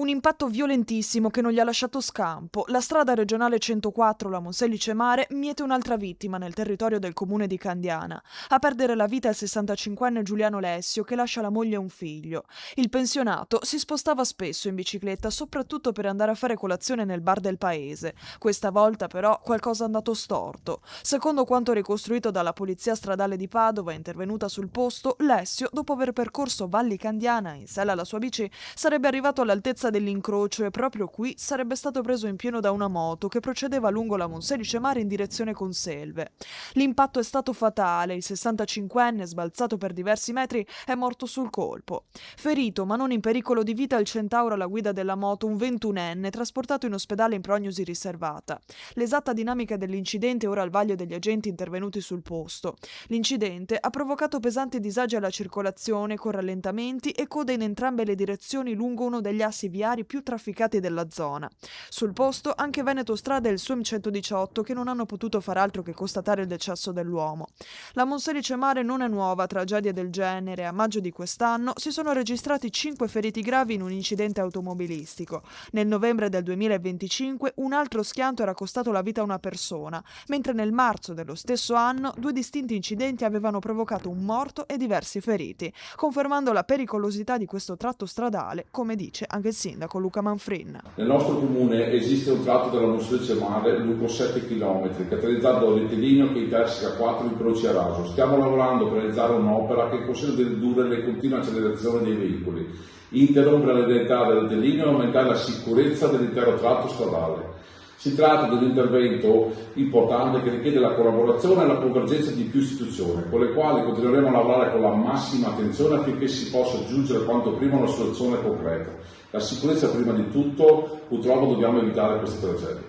Un impatto violentissimo che non gli ha lasciato scampo. La strada regionale 104, la Monselice-Mare, miete un'altra vittima nel territorio del comune di Candiana. A perdere la vita è il 65enne Giuliano Lessio, che lascia la moglie e un figlio. Il pensionato si spostava spesso in bicicletta, soprattutto per andare a fare colazione nel bar del paese. Questa volta però qualcosa è andato storto. Secondo quanto ricostruito dalla polizia stradale di Padova, intervenuta sul posto, Lessio, dopo aver percorso Valli Candiana in sella alla sua bici, sarebbe arrivato all'altezza dell'incrocio e proprio qui sarebbe stato preso in pieno da una moto che procedeva lungo la Monselice-Mare in direzione Conselve. L'impatto è stato fatale, il 65enne, sbalzato per diversi metri, è morto sul colpo. Ferito, ma non in pericolo di vita, il centauro alla guida della moto, un 21enne, trasportato in ospedale in prognosi riservata. L'esatta dinamica dell'incidente è ora al vaglio degli agenti intervenuti sul posto. L'incidente ha provocato pesanti disagi alla circolazione, con rallentamenti e code in entrambe le direzioni lungo uno degli assi viari più trafficati della zona. Sul posto anche Veneto Strada e il SUM 118, che non hanno potuto far altro che constatare il decesso dell'uomo. La Monselice-Mare non è nuova tragedia del genere. A maggio di quest'anno si sono registrati 5 feriti gravi in un incidente automobilistico. Nel novembre del 2025 un altro schianto era costato la vita a una persona, mentre nel marzo dello stesso anno 2 distinti incidenti avevano provocato un morto e diversi feriti, confermando la pericolosità di questo tratto stradale, come dice anche il sindaco Luca Manfrin. Nel nostro comune esiste un tratto della Monselice-Mare lungo 7 km, caratterizzato da un rettilineo che interseca 4 incroci a raso. Stiamo lavorando per realizzare un'opera che consente di ridurre le continue accelerazioni dei veicoli, interrompere la linearità del rettilineo e aumentare la sicurezza dell'intero tratto stradale. Si tratta di un intervento importante che richiede la collaborazione e la convergenza di più istituzioni, con le quali continueremo a lavorare con la massima attenzione affinché si possa giungere quanto prima a una soluzione concreta. La sicurezza prima di tutto, purtroppo dobbiamo evitare queste tragedie.